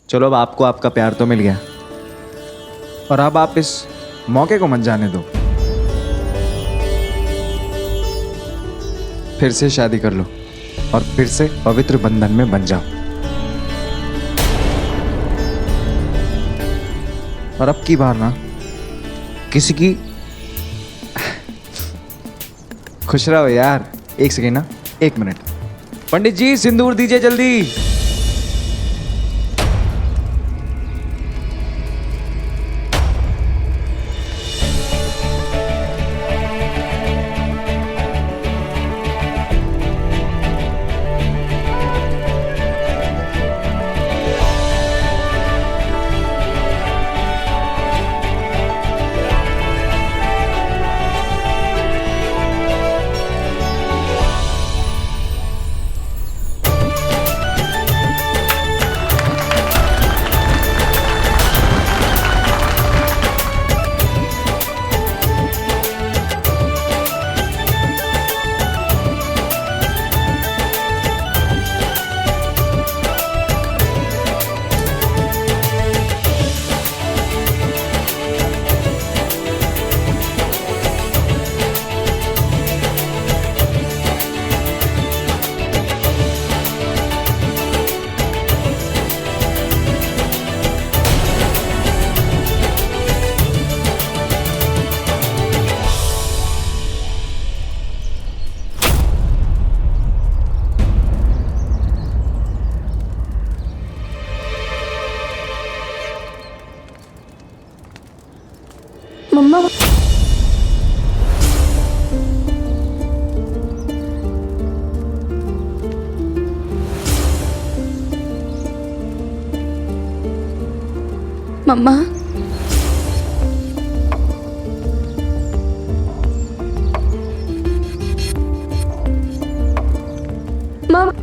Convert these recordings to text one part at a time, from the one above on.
चलो अब आपको आपका प्यार तो मिल गया, और अब आप इस मौके को मत जाने दो। फिर से शादी कर लो और फिर से पवित्र बंधन में बन जाओ। और अब की बार ना किसी की खुश रहो यार। एक सेकेंड ना, 1 मिनट। पंडित जी सिंदूर दीजिए जल्दी। मम्मा मम्मा मम्मा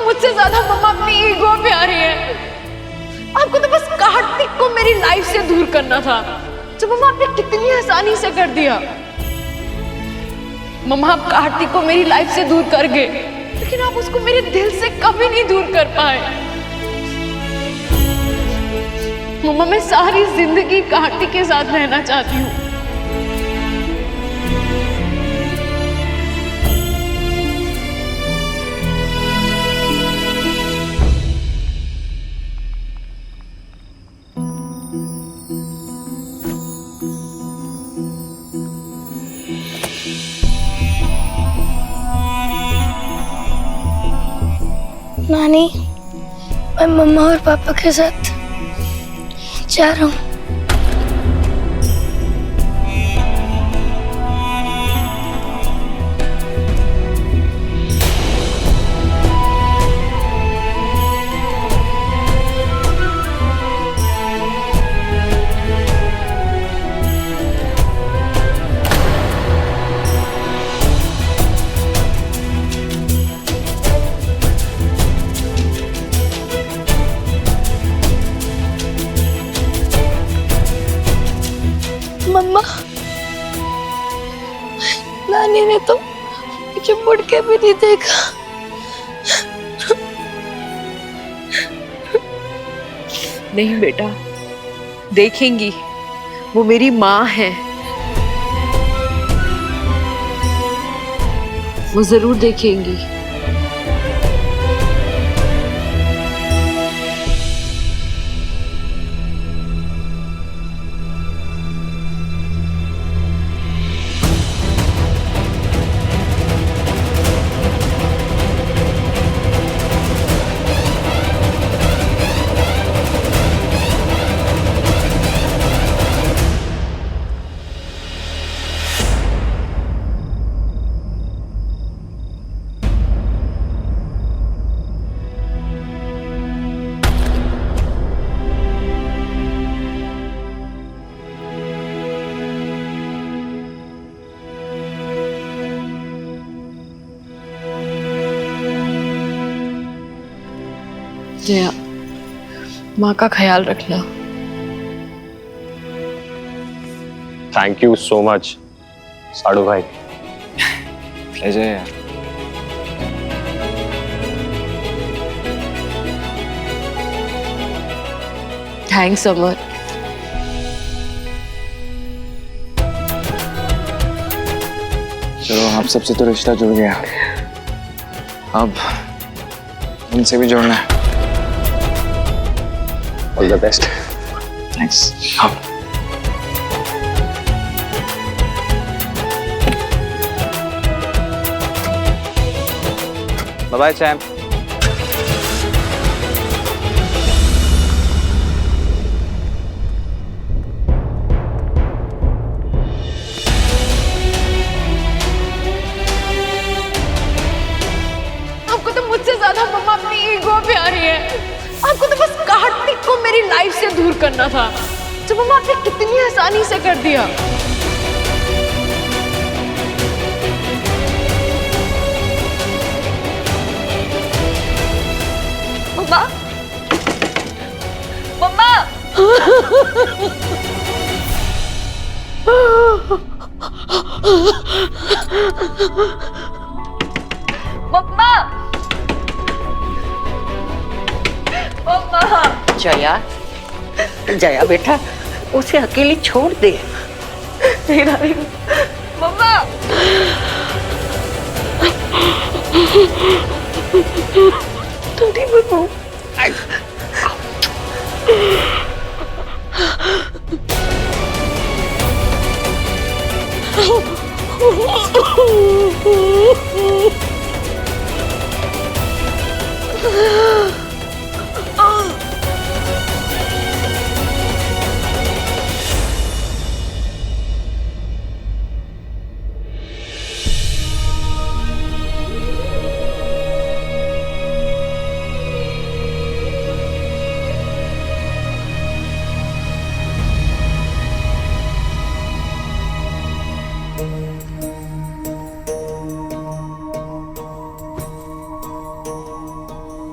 मुझसे ज्यादा मम्मा अपनी ईगो पे आ रही है। आपको तो बस कार्तिक को मेरी लाइफ से दूर करना था, जो मम्मा आपने कितनी आसानी से कर दिया। मम्मा आप कार्तिक को मेरी लाइफ से दूर कर गए, लेकिन आप उसको मेरे दिल से कभी नहीं दूर कर पाए। मम्मा मैं सारी जिंदगी कार्तिक के साथ रहना चाहती हूँ। नानी, मैं मम्मा और पापा के साथ जा रहा हूँ। मम्मा, नानी ने तो मुझे मुड़ के भी नहीं देखा। नहीं बेटा, देखेंगी, वो मेरी माँ है, वो जरूर देखेंगी। जया, माँ का ख्याल रखना। थैंक यू सो मच साडू भाई। प्लेजर यार। थैंक्स अमर। चलो, आप सबसे तो रिश्ता जुड़ गया, अब उनसे भी जोड़ना है। All the best. थैंक्स। हाँ। Bye bye champ. आपको तो मुझसे ज्यादा मम्मा अपनी ईगो पे आ रही है। आपको तो बस कार्तिक को मेरी लाइफ से दूर करना था, जो मम्मा आपने कितनी आसानी से कर दिया। मम्मा, मम्मा। मम्मा, मम्मा। जया, जया बेटा, उसे अकेली छोड़ दे। नहीं रानी, मम्मा। तुम ठीक हो?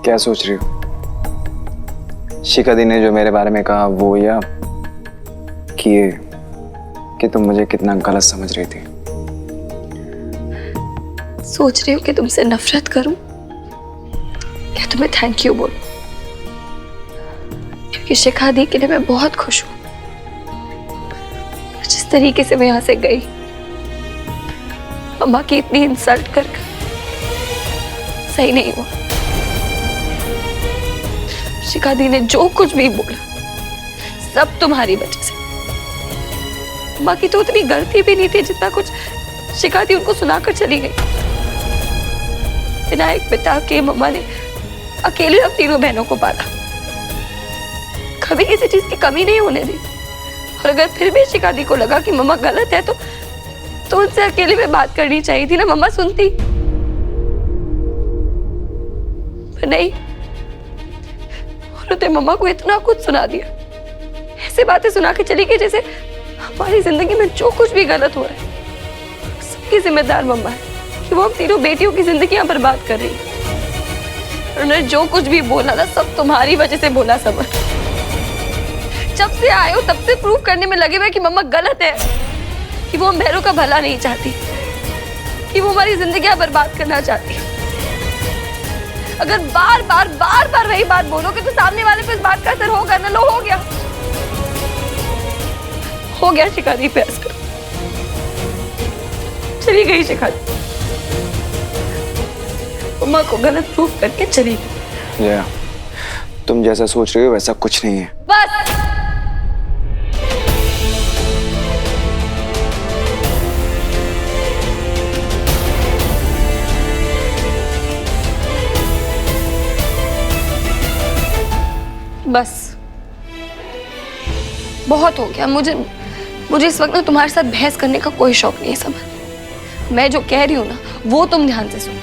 क्या सोच रही हो? शिखा दी ने जो मेरे बारे में कहा वो, या कि तुम मुझे कितना गलत समझ रही थी? सोच रही हूँ कि तुमसे नफरत करूं या तुम्हें थैंक यू बोलूं, क्योंकि शिखा दी के लिए मैं बहुत खुश हूं। जिस तरीके से मैं यहां से गई, अम्मा की इतनी इंसल्ट कर सही नहीं हुआ। शिखा दी ने जो कुछ भी बोला सब तुम्हारी वजह से। अम्मा की तो उतनी गलती भी नहीं थी जितना कुछ शिखा दी उनको सुनाकर चली गई। बिना एक पिता के मम्मा ने अकेले अब तीनों बहनों को पाला, कभी किसी चीज की कमी नहीं होने दी। और अगर फिर भी शिखा दी को लगा कि मम्मा गलत है तो उनसे अकेले में बात करनी चाहिए थी ना, मम्मा सुनती। पर नहीं, उन्होंने मम्मा को इतना कुछ सुना दिया, ऐसे बातें सुना के चली गई जैसे हमारी जिंदगी में जो कुछ भी गलत हो रहा है सबकी जिम्मेदार मम्मा है, कि वो हम तीनों बेटियों की जिंदगियां बर्बाद कर रही है। उन्होंने जो कुछ भी बोला ना सब तुम्हारी वजह से बोला। समर, जब से आए हो तब से प्रूव करने में लगे हुए कि मम्मा गलत है, कि वो हम बहनों का भला नहीं चाहती, कि वो हमारी जिंदगियां बर्बाद करना चाहती है। अगर बार बार वही बात बोलोगे तो सामने वाले पे इस बात का असर होगा ना। लो, हो गया शिखा दी पे असर। चली गई शिखा दी, मम्मा को गलत प्रूफ करके चली गई। जया, तुम जैसा सोच रही हो वैसा कुछ नहीं है। बस बस बहुत हो गया। मुझे इस वक्त ना तुम्हारे साथ बहस करने का कोई शौक नहीं है। समझ, मैं जो कह रही हूँ ना वो तुम ध्यान से सुनो।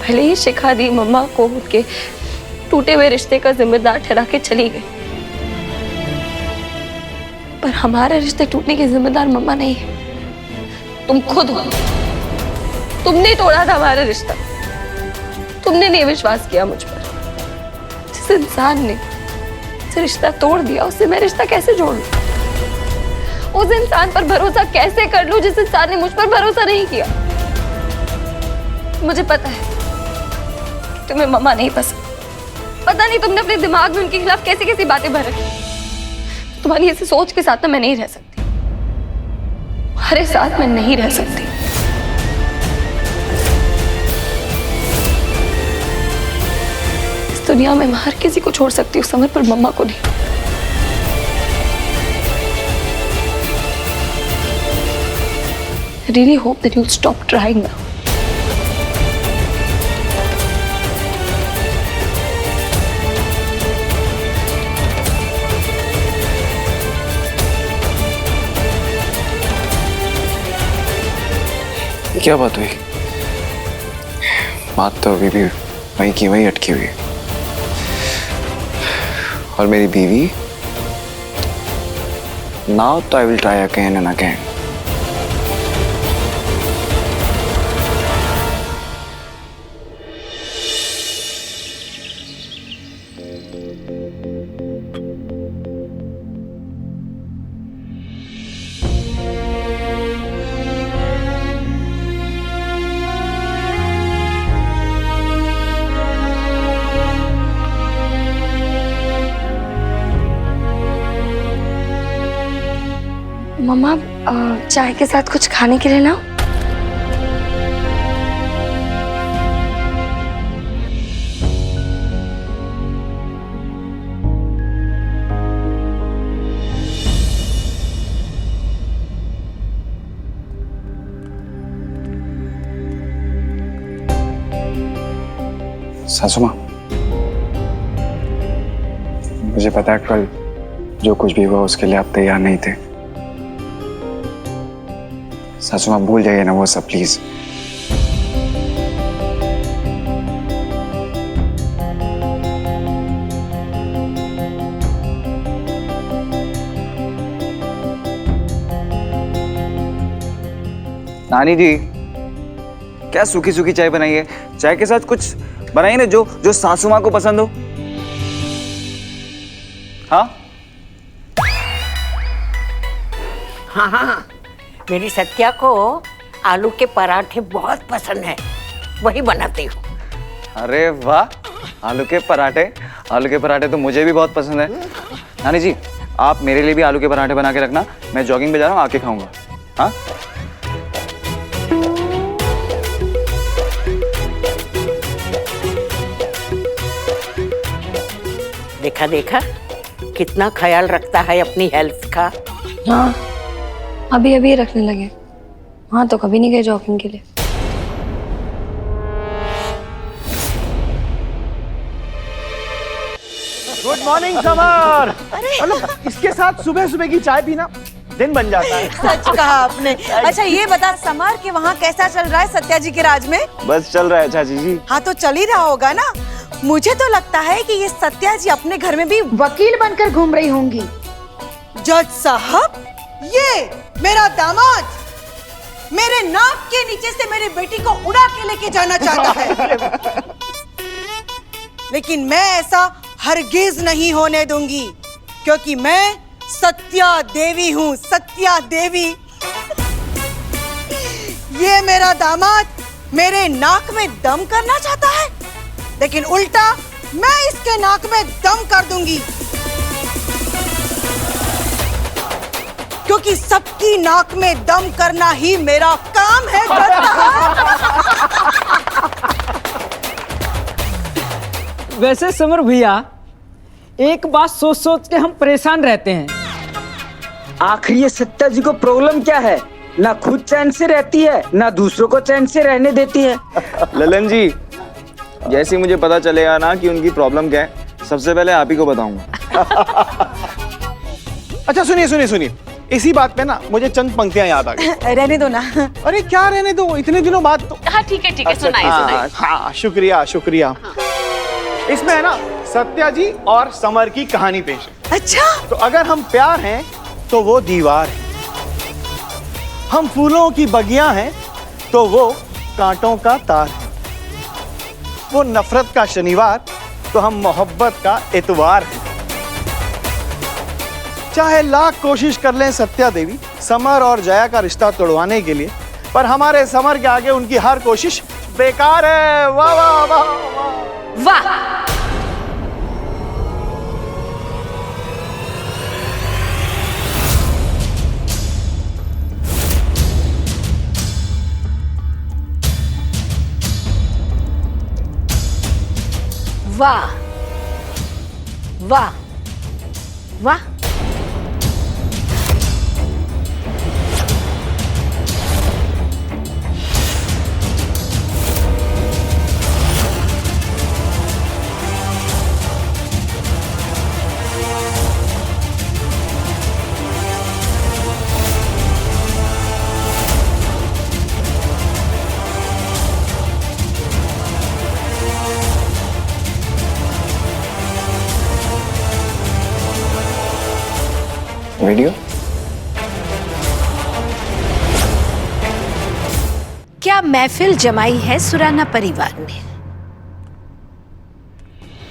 भले ही शिखा दी मम्मा को उनके टूटे हुए रिश्ते का जिम्मेदार ठहरा के चली गई, पर हमारे रिश्ते टूटने की जिम्मेदार मम्मा नहीं है, तुम खुद हो। तुमने तोड़ा था हमारा रिश्ता, तुमने नहीं विश्वास किया मुझ पर, उस इंसान ने मुझसे रिश्ता तोड़ दिया, उससे मैं रिश्ता कैसे जोड़ लूं? उस इंसान पर भरोसा कैसे कर लूं जिस इंसान ने मुझ पर भरोसा नहीं किया? मुझे पता है तुम्हें मम्मा नहीं पसंद। पता नहीं तुमने अपने दिमाग में उनके खिलाफ कैसी कैसी बातें भर रखी। तुम्हारी ऐसी सोच के साथ ना मैं नहीं रह सकती, तुम्हारे साथ मैं नहीं रह सकती। इस दुनिया में मैं हर किसी को छोड़ सकती हूँ, समर, पर मम्मा को नहीं। I really hope that you'll stop trying now. क्या बात हुई? बात तो अभी भी वहीं की वहीं अटकी हुई है। और मेरी बीवी, नाउ तो I will try again and again. मम्मा, चाय के साथ कुछ खाने के लिए लाओ। सासू माँ, मुझे पता है कल जो कुछ भी हुआ उसके लिए आप तैयार नहीं थे। सासू माँ भूल जाइए ना वो सब प्लीज। नानी जी, क्या सूखी सूखी चाय बनाई है? चाय के साथ कुछ बनाइए ना जो जो सासू माँ को पसंद हो। हाँ हाँ हाँ, मेरी सत्या को आलू के पराठे बहुत पसंद है, वही बनाती हूँ। अरे वाह, आलू के पराठे। आलू के पराठे तो मुझे भी बहुत पसंद है। नानी जी, आप मेरे लिए भी आलू के पराठे बना के रखना, मैं जॉगिंग पे जा रहा हूँ, आके खाऊंगा। हाँ देखा देखा कितना ख्याल रखता है अपनी हेल्थ का। हाँ, अभी अभी रखने लगे। हाँ, तो कभी नहीं गए जॉगिंग के लिए। Good morning summer. मतलब इसके साथ सुबह सुबह की चाय पीना दिन बन जाता है। सच कहा आपने। अच्छा ये बता समर कि वहाँ कैसा चल रहा है सत्या जी के राज में? बस चल रहा है चाची जी। हाँ तो चल ही रहा होगा ना। मुझे तो लगता है कि ये सत्या जी अपने घर में भी वकील बनकर घूम रही होंगी। जज साहब, ये मेरा दामाद मेरे नाक के नीचे से मेरी बेटी को उड़ा के लेके जाना चाहता है, लेकिन मैं ऐसा हरगिज नहीं होने दूंगी, क्योंकि मैं सत्या देवी हूँ, सत्या देवी। ये मेरा दामाद मेरे नाक में दम करना चाहता है, लेकिन उल्टा मैं इसके नाक में दम कर दूंगी, क्योंकि सबकी नाक में दम करना ही मेरा काम है। वैसे समर भैया, एक बात सोच सोच के हम परेशान रहते हैं। आखिर ये सत्या जी को प्रॉब्लम क्या है? ना खुद चैन से रहती है, ना दूसरों को चैन से रहने देती है। ललन जी, जैसे ही मुझे पता चलेगा ना कि उनकी प्रॉब्लम क्या है, सबसे पहले आप ही को बताऊंगा। अच्छा सुनिए सुनिए सुनिए, इसी बात पे ना मुझे चंद पंक्तियां याद आ गई। रहने दो ना। अरे क्या रहने दो, इतने दिनों बाद तो। हाँ ठीक है सुनाइए सुनाइए। हाँ शुक्रिया शुक्रिया। इसमें है ना सत्या जी और समर की कहानी पेश है। अच्छा, तो अगर हम प्यार हैं तो वो दीवार है, हम फूलों की बगियां हैं तो वो कांटों का तार है, वो नफरत का शनिवार तो हम मोहब्बत का एतवार हैं। चाहे लाख कोशिश कर लें सत्या देवी समर और जया का रिश्ता तोड़वाने के लिए, पर हमारे समर के आगे उनकी हर कोशिश बेकार है। वाह वाह वाह वाह। वाह, वाह वाह वाह। वीडियो क्या महफिल जमाई है सुराना परिवार ने।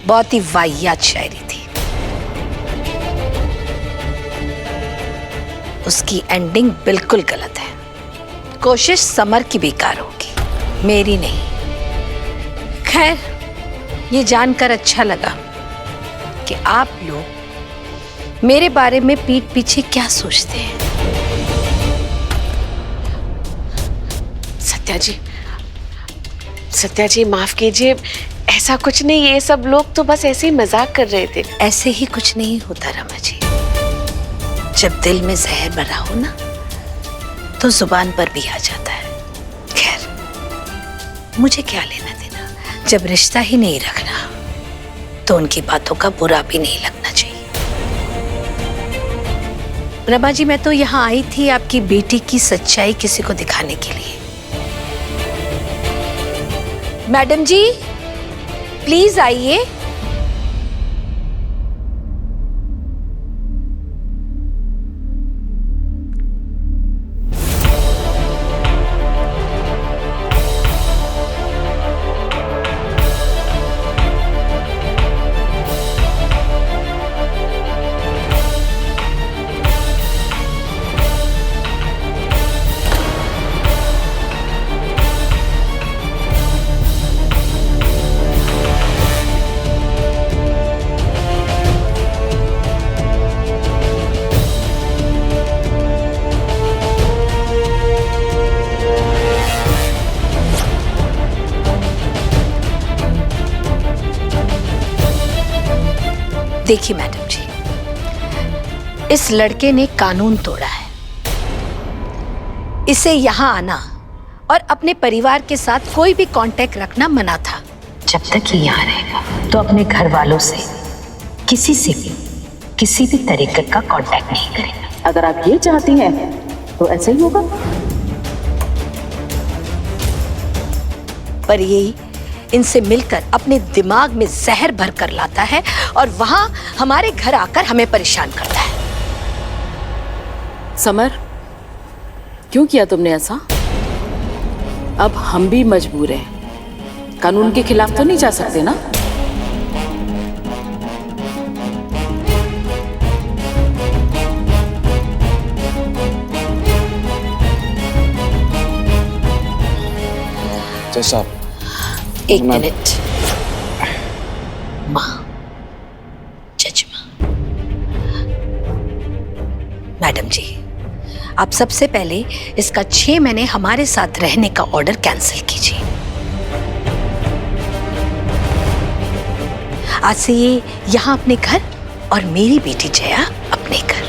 बहुत ही वाहियात शायरी थी। उसकी एंडिंग बिल्कुल गलत है। कोशिश समर की बेकार होगी, मेरी नहीं। खैर, ये जानकर अच्छा लगा कि आप लोग मेरे बारे में पीठ पीछे क्या सोचते हैं। सत्या जी माफ कीजिए, ऐसा कुछ नहीं, ये सब लोग तो बस ऐसे ही मजाक कर रहे थे। ऐसे ही कुछ नहीं होता रमा जी। जब दिल में जहर भरा हो ना, तो जुबान पर भी आ जाता है। खैर, मुझे क्या लेना देना। जब रिश्ता ही नहीं रखना, तो उनकी बातों का बुरा भी नहीं लगना चाहिए। रमा जी, मैं तो यहाँ आई थी आपकी बेटी की सच्चाई किसी को दिखाने के लिए। मैडम जी, प्लीज आइए। देखिए मैडम जी, इस लड़के ने कानून तोड़ा है। इसे यहाँ आना और अपने परिवार के साथ कोई भी कांटेक्ट रखना मना था। जब तक ये यहाँ रहेगा तो अपने घर वालों से किसी से भी किसी भी तरीके का कांटेक्ट नहीं करेगा। अगर आप ये चाहती हैं तो ऐसा ही होगा। पर यही इनसे मिलकर अपने दिमाग में जहर भर कर लाता है और वहां हमारे घर आकर हमें परेशान करता है। समर, क्यों किया तुमने ऐसा? अब हम भी मजबूर हैं। कानून के खिलाफ तो नहीं जा सकते ना। जैसा एक मिनट। माँ, जज माँ। मैडम जी, आप सबसे पहले इसका 6 महीने हमारे साथ रहने का ऑर्डर कैंसिल कीजिए। आज से ये यहाँ अपने घर और मेरी बेटी जया अपने घर,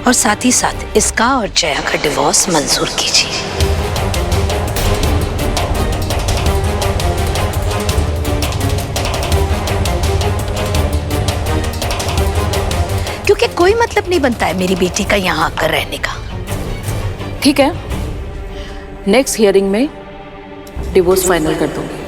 और साथ ही साथ इसका और जया का डिवोर्स मंजूर कीजिए। क्योंकि कोई मतलब नहीं बनता है मेरी बेटी का यहाँ आकर रहने का। ठीक है, नेक्स्ट हियरिंग में डिवोर्स फाइनल कर दूंगी।